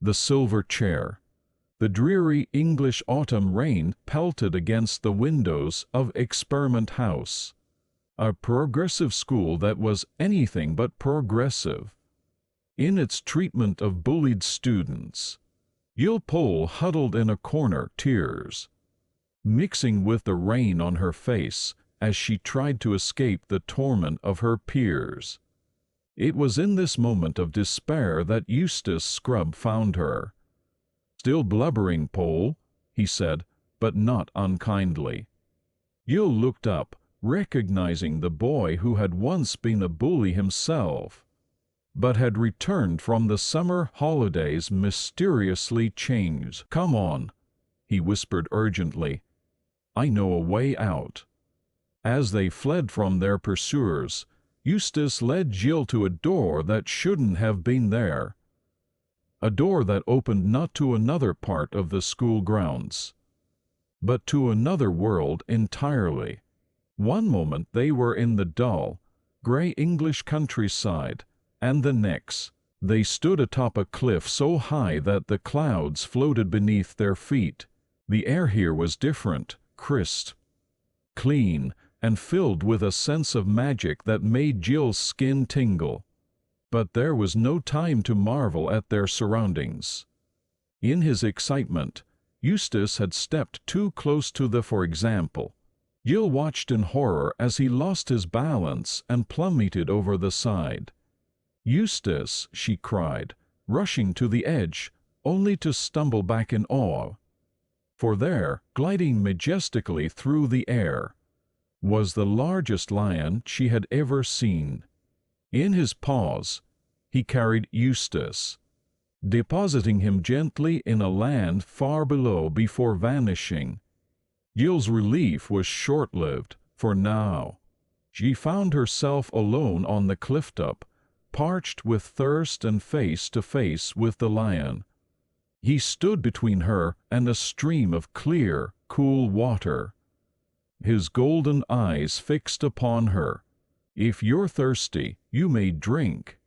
The silver chair. The dreary English autumn rain pelted against the windows of Experiment House, a progressive school that was anything but progressive in its treatment of bullied students. Jill Pole huddled in a corner, tears mixing with the rain on her face as she tried to escape the torment of her peers. It was in this moment of despair that Eustace Scrubb found her. "Still blubbering, Pole," he said, but not unkindly. Jill looked up, recognizing the boy who had once been a bully himself, but had returned from the summer holidays mysteriously changed. "Come on," he whispered urgently. "I know a way out." As they fled from their pursuers, Eustace led Jill to a door that shouldn't have been there. A door that opened not to another part of the school grounds, but to another world entirely. One moment they were in the dull, gray English countryside, and the next, they stood atop a cliff so high that the clouds floated beneath their feet. The air here was different, crisp, clean, and filled with a sense of magic that made Jill's skin tingle. But there was no time to marvel at their surroundings. In his excitement, Eustace had stepped too close to the for example. Jill watched in horror as he lost his balance and plummeted over the side. "Eustace!" she cried, rushing to the edge, only to stumble back in awe. For there, gliding majestically through the air, was the largest lion she had ever seen. In his paws, he carried Eustace, depositing him gently in a land far below before vanishing. Jill's relief was short-lived, for now she found herself alone on the cliff-top, parched with thirst and face to face with the lion. He stood between her and a stream of clear, cool water, his golden eyes fixed upon her. "If you're thirsty, you may drink,"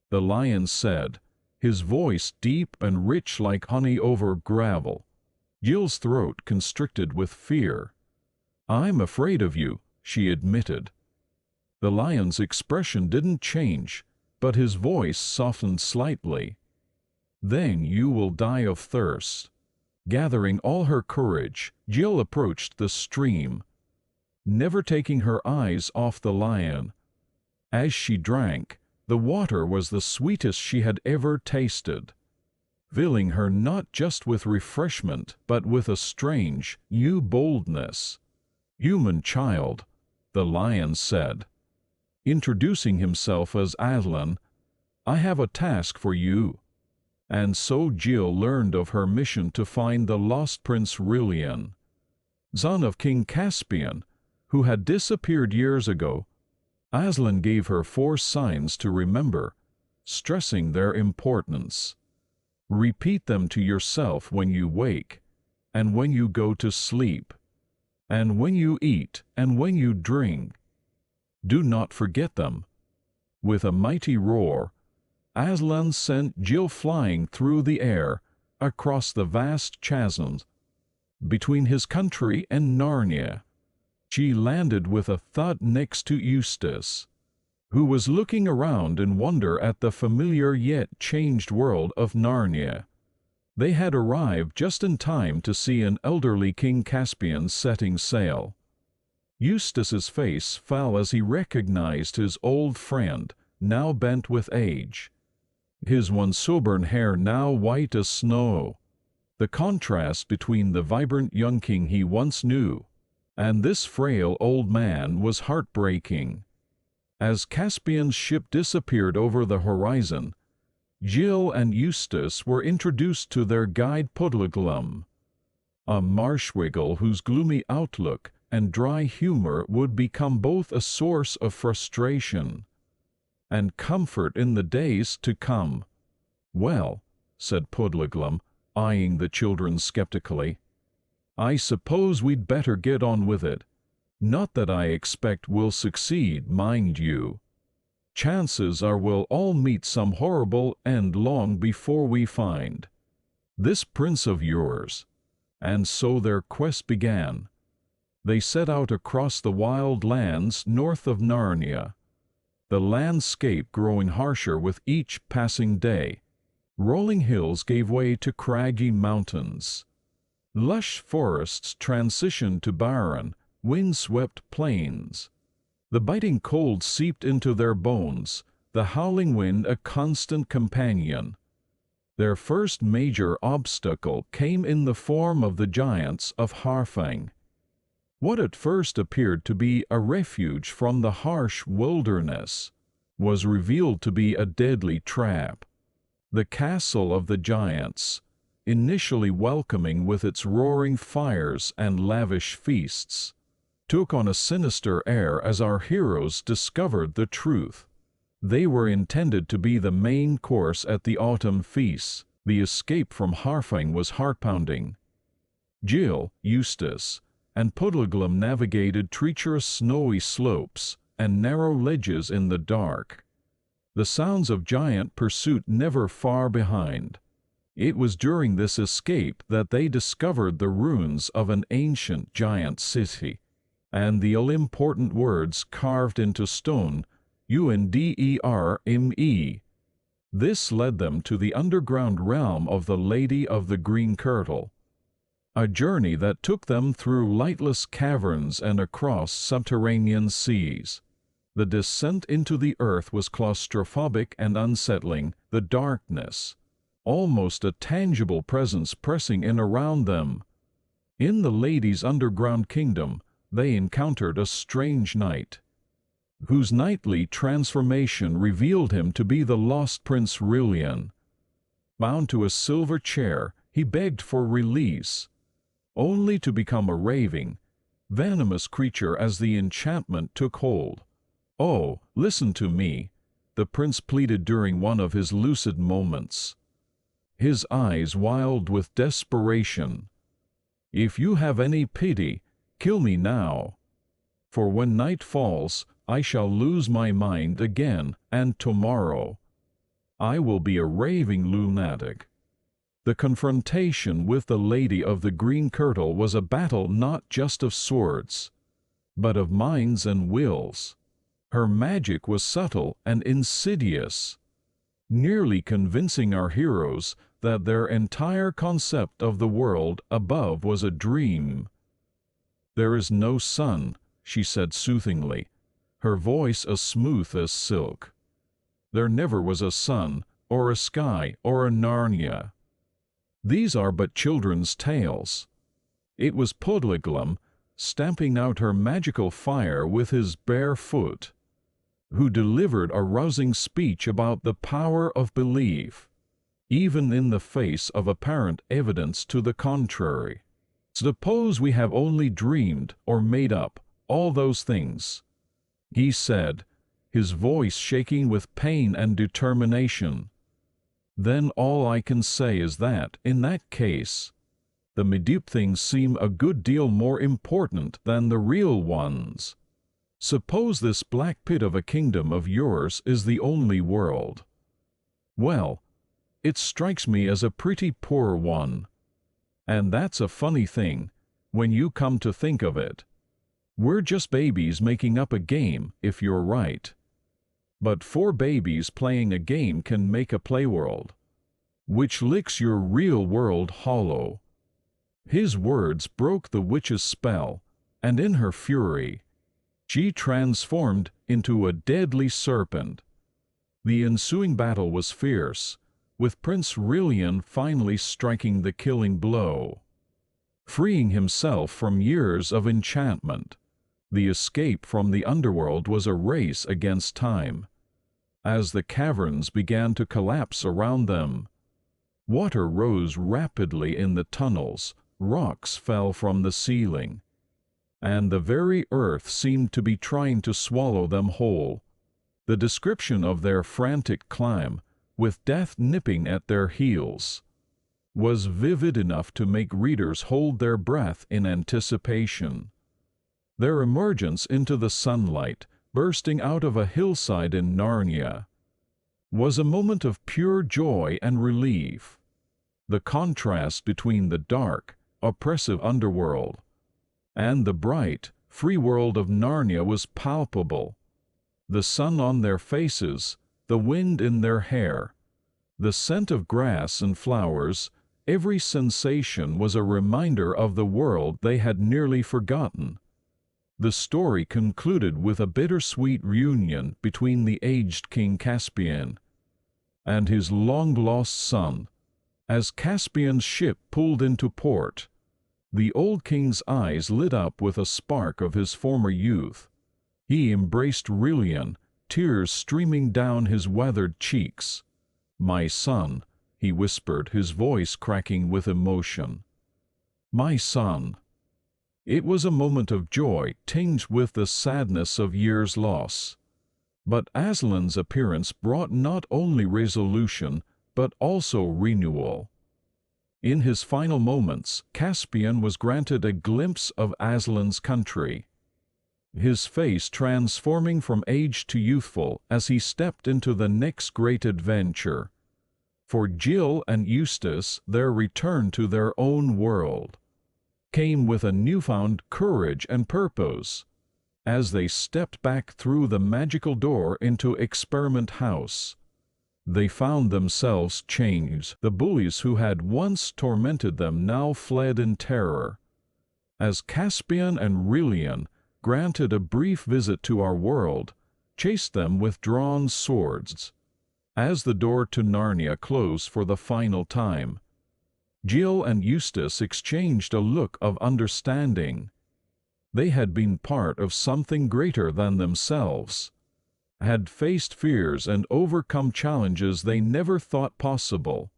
the lion said, his voice deep and rich like honey over gravel. Jill's throat constricted with fear. "I'm afraid of you," she admitted. The lion's expression didn't change, but his voice softened slightly. "Then you will die of thirst." Gathering all her courage, Jill approached the stream, never taking her eyes off the lion. As she drank, the water was the sweetest she had ever tasted, filling her not just with refreshment but with a strange, new boldness. "Human child," the lion said, introducing himself as Aslan, "I have a task for you." And so Jill learned of her mission to find the lost Prince Rilian, son of King Caspian, who had disappeared years ago. Aslan gave her 4 signs to remember, stressing their importance. "Repeat them to yourself when you wake, and when you go to sleep, and when you eat, and when you drink. Do not forget them." With a mighty roar, Aslan sent Jill flying through the air, across the vast chasms between his country and Narnia. She landed with a thud next to Eustace, who was looking around in wonder at the familiar yet changed world of Narnia. They had arrived just in time to see an elderly King Caspian setting sail. Eustace's face fell as he recognized his old friend, now bent with age, his once auburn hair now white as snow. The contrast between the vibrant young king he once knew and this frail old man was heartbreaking. As Caspian's ship disappeared over the horizon, Jill and Eustace were introduced to their guide Puddleglum, a marshwiggle whose gloomy outlook and dry humor would become both a source of frustration and comfort in the days to come. "Well," said Puddleglum, eyeing the children skeptically, "I suppose we'd better get on with it. Not that I expect we'll succeed, mind you." Chances are we'll all meet some horrible end long before we find this prince of yours." And so their quest began. They set out across the wild lands north of Narnia, the landscape growing harsher with each passing day. Rolling hills gave way to craggy mountains. Lush forests transitioned to barren, wind-swept plains. The biting cold seeped into their bones, the howling wind a constant companion. Their first major obstacle came in the form of the giants of Harfang. What at first appeared to be a refuge from the harsh wilderness was revealed to be a deadly trap. The castle of the giants, initially welcoming with its roaring fires and lavish feasts, took on a sinister air as our heroes discovered the truth. They were intended to be the main course at the autumn feasts. The escape from Harfang was heart-pounding. Jill, Eustace, and Puddleglum navigated treacherous snowy slopes and narrow ledges in the dark, the sounds of giant pursuit never far behind. It was during this escape that they discovered the ruins of an ancient giant city, and the all-important words carved into stone, Underme. This led them to the underground realm of the Lady of the Green Kirtle, a journey that took them through lightless caverns and across subterranean seas. The descent into the earth was claustrophobic and unsettling, the darkness, almost a tangible presence pressing in around them. In the lady's underground kingdom, they encountered a strange knight, whose nightly transformation revealed him to be the lost Prince Rilian. Bound to a silver chair, he begged for release, only to become a raving, venomous creature as the enchantment took hold. "Oh, listen to me," the prince pleaded during one of his lucid moments, his eyes wild with desperation. "If you have any pity, kill me now. For when night falls, I shall lose my mind again, and tomorrow I will be a raving lunatic." The confrontation with the Lady of the Green Kirtle was a battle not just of swords, but of minds and wills. Her magic was subtle and insidious, nearly convincing our heroes that their entire concept of the world above was a dream. "There is no sun," she said soothingly, her voice as smooth as silk. "There never was a sun, or a sky, or a Narnia. These are but children's tales." It was Puddleglum, stamping out her magical fire with his bare foot, who delivered a rousing speech about the power of belief, even in the face of apparent evidence to the contrary. "Suppose we have only dreamed or made up all those things," he said, his voice shaking with pain and determination. "Then all I can say is that, in that case, the made-up things seem a good deal more important than the real ones. Suppose this black pit of a kingdom of yours is the only world. Well, it strikes me as a pretty poor one. And that's a funny thing, when you come to think of it. We're just babies making up a game, if you're right. But 4 babies playing a game can make a playworld, which licks your real world hollow." His words broke the witch's spell, and in her fury, she transformed into a deadly serpent. The ensuing battle was fierce, with Prince Rilian finally striking the killing blow. Freeing himself from years of enchantment, the escape from the underworld was a race against time. As the caverns began to collapse around them, water rose rapidly in the tunnels, rocks fell from the ceiling, and the very earth seemed to be trying to swallow them whole. The description of their frantic climb, with death nipping at their heels, was vivid enough to make readers hold their breath in anticipation. Their emergence into the sunlight, bursting out of a hillside in Narnia, was a moment of pure joy and relief. The contrast between the dark, oppressive underworld and the bright, free world of Narnia was palpable. The sun on their faces, the wind in their hair, the scent of grass and flowers, every sensation was a reminder of the world they had nearly forgotten. The story concluded with a bittersweet reunion between the aged King Caspian and his long-lost son. As Caspian's ship pulled into port, the old king's eyes lit up with a spark of his former youth. He embraced Aurelian, tears streaming down his weathered cheeks. "My son," he whispered, his voice cracking with emotion. "My son." It was a moment of joy tinged with the sadness of years' loss. But Aslan's appearance brought not only resolution, but also renewal. In his final moments, Caspian was granted a glimpse of Aslan's country, his face transforming from aged to youthful as he stepped into the next great adventure. For Jill and Eustace, their return to their own world came with a newfound courage and purpose. As they stepped back through the magical door into Experiment House, they found themselves changed. The bullies who had once tormented them now fled in terror. As Caspian and Aurelian, granted a brief visit to our world, chased them with drawn swords. As the door to Narnia closed for the final time, Jill and Eustace exchanged a look of understanding. They had been part of something greater than themselves, had faced fears and overcome challenges they never thought possible.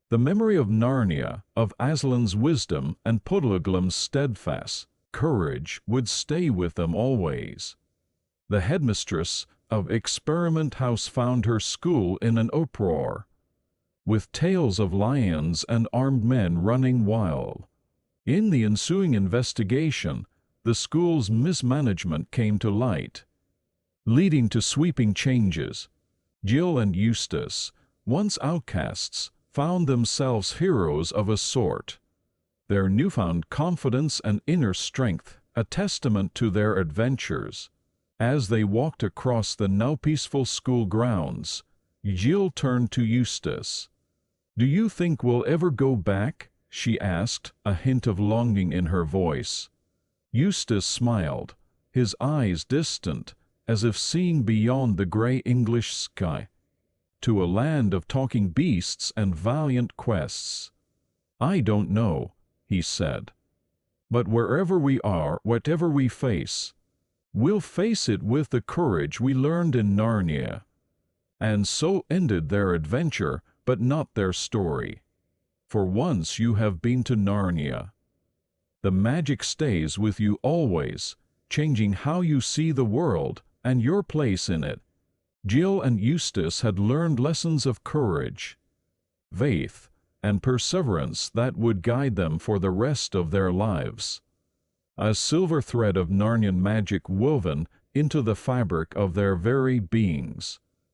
The memory of Narnia, of Aslan's wisdom and Puddleglum's steadfast courage would stay with them always. The headmistress of Experiment House found her school in an uproar, with tales of lions and armed men running wild. In the ensuing investigation, the school's mismanagement came to light, leading to sweeping changes. Jill and Eustace, once outcasts, found themselves heroes of a sort, their newfound confidence and inner strength a testament to their adventures. As they walked across the now peaceful school grounds, Jill turned to Eustace. "Do you think we'll ever go back?" she asked, a hint of longing in her voice. Eustace smiled, his eyes distant, as if seeing beyond the grey English sky, to a land of talking beasts and valiant quests. "I don't know," he said. "But wherever we are, whatever we face, we'll face it with the courage we learned in Narnia." And so ended their adventure, but not their story. For once you have been to Narnia, the magic stays with you always, changing how you see the world and your place in it. Jill and Eustace had learned lessons of courage, faith, and perseverance that would guide them for the rest of their lives. A silver thread of Narnian magic woven into the fabric of their very beings.